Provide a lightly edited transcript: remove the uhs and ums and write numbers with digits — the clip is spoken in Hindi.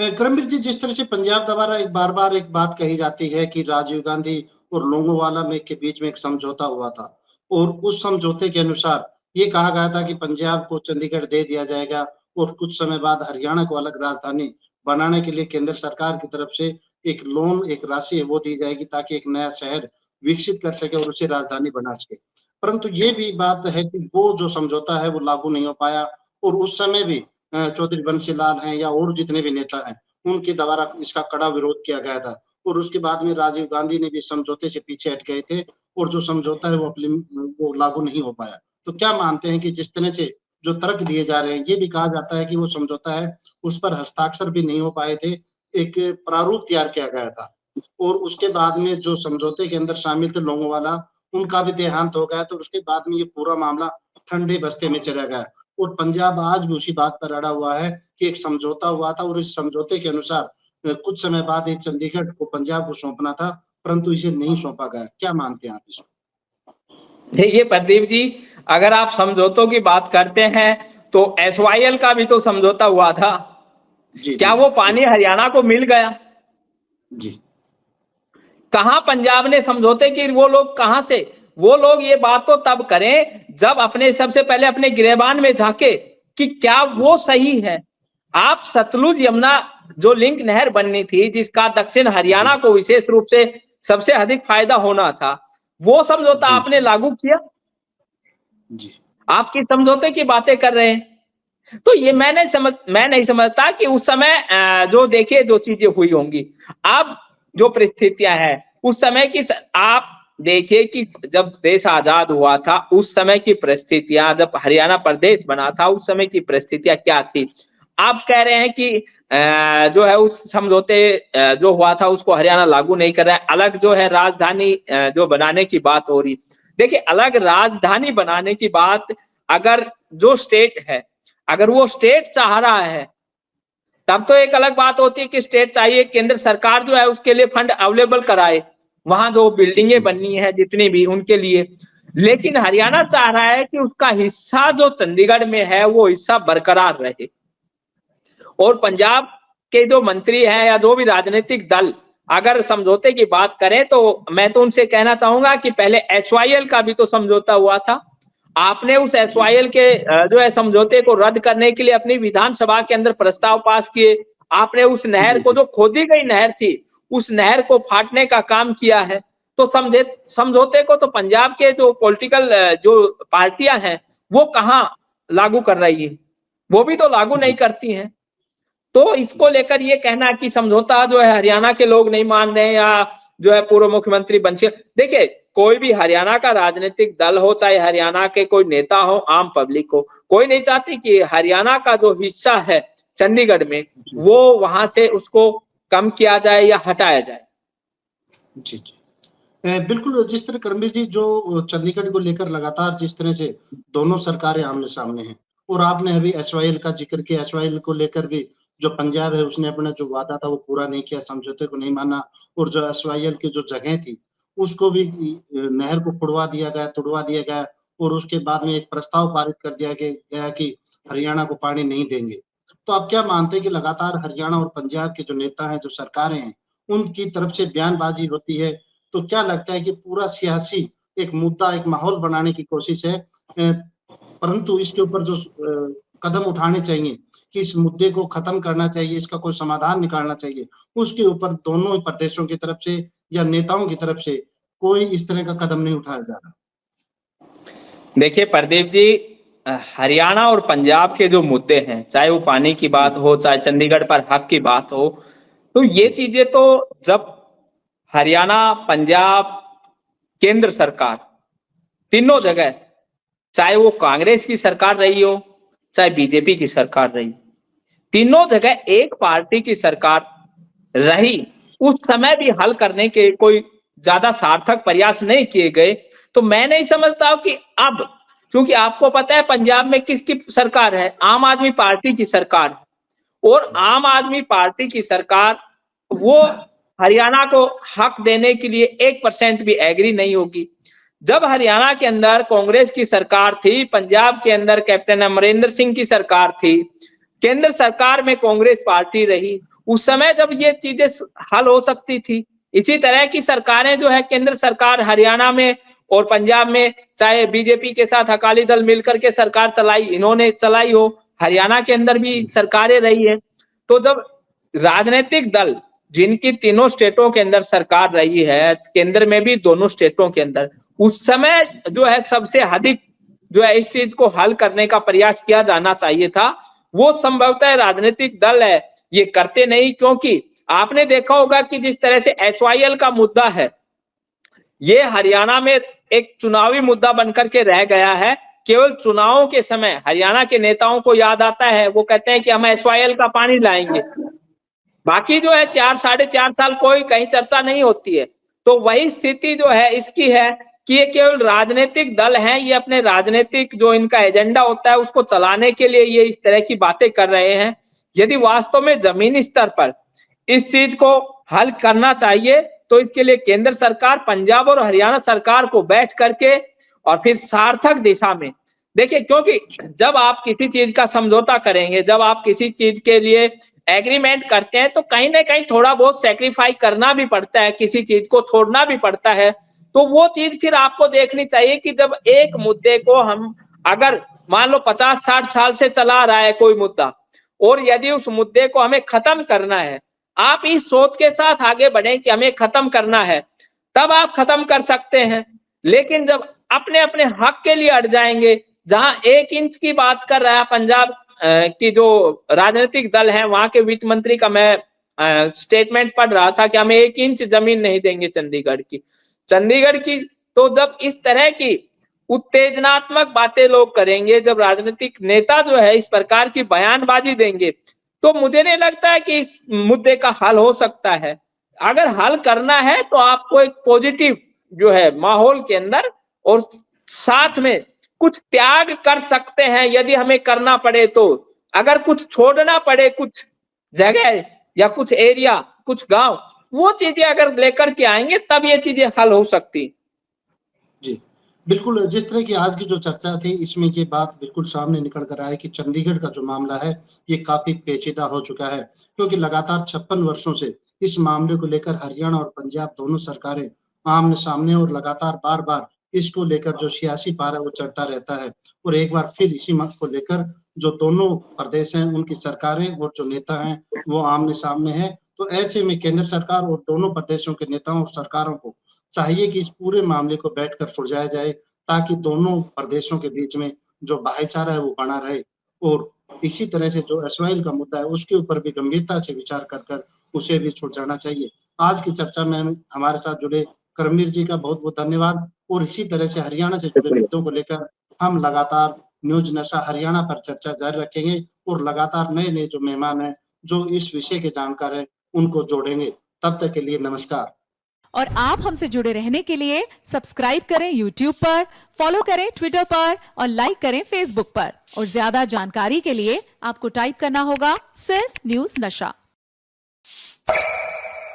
करमबीर जी, जिस तरह से पंजाब द्वारा एक बार-बार एक बात कही जाती है कि राजीव गांधी और लोंगोवाला में के बीच में एक समझौता हुआ था और उस समझौते के अनुसार ये कहा गया था कि पंजाब को चंडीगढ़ दे दिया जाएगा और कुछ समय बाद हरियाणा को अलग राजधानी बनाने के लिए केंद्र सरकार की तरफ से एक लोन, एक राशि है वो दी जाएगी ताकि एक नया शहर विकसित कर सके और उसे राजधानी बना सके। परंतु ये भी बात है कि वो जो समझौता है वो लागू नहीं हो पाया और उस समय भी चौधरी बंसीलाल हैं या और जितने भी नेता हैं, उनके द्वारा इसका कड़ा विरोध किया गया था और उसके बाद में राजीव गांधी ने भी समझौते से पीछे हट गए थे और जो समझौता है वो लागू नहीं हो पाया। तो क्या मानते हैं कि जिस तरह से जो तर्क दिए जा रहे हैं, ये भी कहा जाता है कि वो समझौता है, उस पर हस्ताक्षर भी नहीं हो पाए थे, एक प्रारूप तैयार किया गया था और उसके बाद में जो समझौते के अंदर शामिल थे लोंगोवाला, उनका भी देहांत हो गया, तो उसके बाद में ये पूरा मामला ठंडे बस्ते में चला गया। और पंजाब आज भी उसी बात पर अड़ा हुआ है कि एक समझौता हुआ था और इस समझौते के अनुसार कुछ समय बाद ये चंडीगढ़ को पंजाब को सौंपना था, परंतु इसे नहीं सौंपा गया। क्या मानते हैं आप इसको? देखिए प्रदीप जी, अगर आप समझौतों की बात करते हैं तो एसवाईएल का भी तो समझौता हुआ था। जी क्या जी वो पानी हरियाणा को मिल गया? जी कहां पंजाब ने समझौते की, वो लोग कहां से? वो लोग ये बात तो तब करें जब अपने सबसे पहले अपने गिरेबान में झांके कि क्या वो सही है। आप सतलुज यमुना जो लिंक नहर बननी थी, जिसका दक्षिण हरियाणा को विशेष रूप से सबसे अधिक फायदा होना था, वो समझौता जी आपने लागू किया? जी आप किस समझौते की बातें कर रहे हैं? तो ये मैं नहीं समझता कि उस समय जो देखिए जो चीजें हुई होंगी, अब जो परिस्थितियां हैं उस समय की आप देखिए कि जब देश आजाद हुआ था उस समय की परिस्थितियां, जब हरियाणा प्रदेश बना था उस समय की परिस्थितियां क्या थी। आप कह रहे हैं कि जो है उस समझौते जो हुआ था उसको हरियाणा लागू नहीं कर रहा है, अलग जो है राजधानी जो बनाने की बात हो रही। देखिए, अलग राजधानी बनाने की बात, अगर जो स्टेट है, अगर वो स्टेट चाह रहा है तब तो एक अलग बात होती है कि स्टेट चाहिए, केंद्र सरकार जो है उसके लिए फंड अवेलेबल कराए, वहां जो बिल्डिंगें बननी है जितनी भी उनके लिए। लेकिन हरियाणा चाह रहा है कि उसका हिस्सा जो चंडीगढ़ में है वो हिस्सा बरकरार रहे। और पंजाब के जो मंत्री हैं या जो भी राजनीतिक दल अगर समझौते की बात करें तो मैं तो उनसे कहना चाहूंगा कि पहले एसवाईएल का भी तो समझौता हुआ था। आपने उस एसवाईएल के जो है समझौते को रद्द करने के लिए अपनी विधानसभा के अंदर प्रस्ताव पास किए। आपने उस नहर को, जो खोदी गई नहर थी, उस नहर को फाटने का काम किया है। तो समझौते को तो पंजाब के जो पॉलिटिकल जो पार्टियां हैं वो कहाँ लागू कर रही है, वो भी तो लागू नहीं करती हैं। तो इसको लेकर ये कहना कि समझौता जो है हरियाणा के लोग नहीं मान रहे या जो है पूर्व मुख्यमंत्री बंसी, देखिए कोई भी हरियाणा का राजनीतिक दल हो, चाहे हरियाणा के कोई नेता हो, आम पब्लिक हो, कोई नहीं चाहती कि हरियाणा का जो हिस्सा है चंडीगढ़ में वो वहां से उसको कम किया जाए या हटाया जाए। जी जी बिल्कुल, जिस तरह करमबीर जी जो चंडीगढ़ को लेकर लगातार जिस तरह से दोनों सरकारें आमने-सामने हैं और आपने अभी एसवाईएल का ज़िक्र किया, एसवाईएल को लेकर भी जो पंजाब है उसने अपना जो वादा था वो पूरा नहीं किया, समझौते को नहीं माना और जो एसवाईएल की जो जगह थी, उसको भी नहर को खुड़वा दिया गया, तुड़वा दिया गया और उसके बाद में एक प्रस्ताव पारित कर दिया गया कि हरियाणा को पानी नहीं देंगे। तो आप क्या मानते हैं कि लगातार हरियाणा और पंजाब के जो नेता हैं, जो सरकारें हैं, उनकी तरफ से बयानबाज़ी होती है, तो क्या लगता है कि पूरा सियासी एक मुद्दा, एक माहौल बनाने की कोशिश है, परंतु इसके ऊपर जो कदम उठाने चाहिए कि इस मुद्दे को खत्म करना चाहिए, इसका कोई समाधान निकालना चाहिए, उसके ऊपर दोनों ही प्रदेशों की तरफ से या नेताओं की तरफ से कोई इस तरह का कदम नहीं उठाया जा रहा। देखिए प्रदीप जी, हरियाणा और पंजाब के जो मुद्दे हैं, चाहे वो पानी की बात हो, चाहे चंडीगढ़ पर हक की बात हो, तो ये चीजें तो जब हरियाणा, पंजाब, केंद्र सरकार, तीनों जगह, चाहे वो कांग्रेस की सरकार रही हो चाहे बीजेपी की सरकार रही, तीनों जगह एक पार्टी की सरकार रही, उस समय भी हल करने के कोई ज्यादा सार्थक प्रयास नहीं किए गए। तो मैं नहीं समझता कि अब, क्योंकि आपको पता है पंजाब में किसकी सरकार है, आम आदमी पार्टी की सरकार, और आम आदमी पार्टी की सरकार वो हरियाणा को हक देने के लिए 1% भी एग्री नहीं होगी। जब हरियाणा के अंदर कांग्रेस की सरकार थी, पंजाब के अंदर कैप्टन अमरिंदर सिंह की सरकार थी, केंद्र सरकार में कांग्रेस पार्टी रही, उस समय जब ये चीजें हल हो सकती थी। इसी तरह की सरकारें जो है केंद्र सरकार हरियाणा में और पंजाब में, चाहे बीजेपी के साथ अकाली दल मिलकर के सरकार चलाई, इन्होंने चलाई हो, हरियाणा के अंदर भी सरकारें रही है। तो जब राजनीतिक दल जिनकी तीनों स्टेटों के अंदर सरकार रही है, केंद्र में भी दोनों स्टेटों के अंदर, उस समय जो है सबसे अधिक जो है इस चीज को हल करने का प्रयास किया जाना चाहिए था। वो संभवतः राजनीतिक दल है ये करते नहीं, क्योंकि आपने देखा होगा कि जिस तरह से एसवाईएल का मुद्दा है, ये हरियाणा में एक चुनावी मुद्दा बनकर के रह गया है। केवल चुनावों के समय हरियाणा के नेताओं को याद आता है, वो कहते हैं कि हम एसवाईएल का पानी लाएंगे, बाकी जो है 4 साढ़े 4 साल कोई कहीं चर्चा नहीं होती है। तो वही स्थिति जो है इसकी है कि ये केवल राजनीतिक दल हैं, ये अपने राजनीतिक जो इनका एजेंडा होता है उसको चलाने के लिए ये इस तरह की बातें कर रहे हैं। यदि वास्तव में जमीनी स्तर पर इस चीज को हल करना चाहिए तो इसके लिए केंद्र सरकार, पंजाब और हरियाणा सरकार को बैठ करके और फिर सार्थक दिशा में देखिए, क्योंकि जब आप किसी चीज का समझौता करेंगे, जब आप किसी चीज के लिए एग्रीमेंट करते हैं तो कहीं ना कहीं थोड़ा बहुत सेक्रीफाई करना भी पड़ता है, किसी चीज को छोड़ना भी पड़ता है। तो वो चीज फिर आपको देखनी चाहिए कि जब एक मुद्दे को हम अगर मान लो 50-60 साल से चला रहा है कोई मुद्दा, और यदि उस मुद्दे को हमें खत्म करना है, आप इस सोच के साथ आगे बढ़े कि हमें खत्म करना है, तब आप खत्म कर सकते हैं। लेकिन जब अपने अपने हक के लिए अड़ जाएंगे, जहां 1 इंच की बात कर रहा है पंजाब की जो राजनीतिक दल है, वहां के वित्त मंत्री का मैं स्टेटमेंट पढ़ रहा था कि हम 1 इंच जमीन नहीं देंगे चंडीगढ़ की। तो जब इस तरह की उत्तेजनात्मक बातें लोग करेंगे, जब राजनीतिक नेता जो है इस प्रकार की बयानबाजी देंगे, तो मुझे नहीं लगता है कि इस मुद्दे का हल हो सकता है। अगर हल करना है तो आपको एक पॉजिटिव जो है माहौल के अंदर और साथ में कुछ त्याग कर सकते हैं यदि हमें करना पड़े तो। अगर कुछ छोड़ना पड़े, कुछ जगह या कुछ एरिया, कुछ गांव, वो चीजें अगर लेकर के आएंगे तब ये चीजें हल हो सकती। जी, बिल्कुल। जिस तरह की आज की जो चर्चा थी इसमें ये बात बिल्कुल सामने निकल कर आया है कि चंडीगढ़ का जो मामला है ये काफी पेचीदा हो चुका है, क्योंकि लगातार 56 वर्षों से इस मामले को लेकर हरियाणा और पंजाब दोनों सरकारें आमने सामने और लगातार बार बार इसको लेकर जो सियासी पारा है वो चढ़ता रहता है। और एक बार फिर इसी मत को लेकर जो दोनों प्रदेश हैं उनकी सरकारें और जो नेता हैं वो आमने सामने हैं। तो ऐसे में केंद्र सरकार और दोनों प्रदेशों के नेताओं और सरकारों को चाहिए कि इस पूरे मामले को बैठकर सुलझाया जाए, ताकि दोनों प्रदेशों के बीच में जो भाईचारा है वो बना रहे। और इसी तरह से जो एसवाईएल का मुद्दा है उसके ऊपर भी गंभीरता से विचार कर उसे भी सुलझाना चाहिए। आज की चर्चा में हमारे साथ जुड़े करमवीर जी का बहुत बहुत धन्यवाद। और इसी तरह से हरियाणा से जुड़े मुद्दों को लेकर हम लगातार न्यूज नशा हरियाणा पर चर्चा जारी रखेंगे और लगातार नए नए जो मेहमान हैं जो इस विषय के जानकार हैं उनको जोड़ेंगे। तब तक के लिए नमस्कार। और आप हमसे जुड़े रहने के लिए सब्सक्राइब करें YouTube पर, फॉलो करें Twitter पर और लाइक करें Facebook पर। और ज्यादा जानकारी के लिए आपको टाइप करना होगा सिर्फ न्यूज नशा।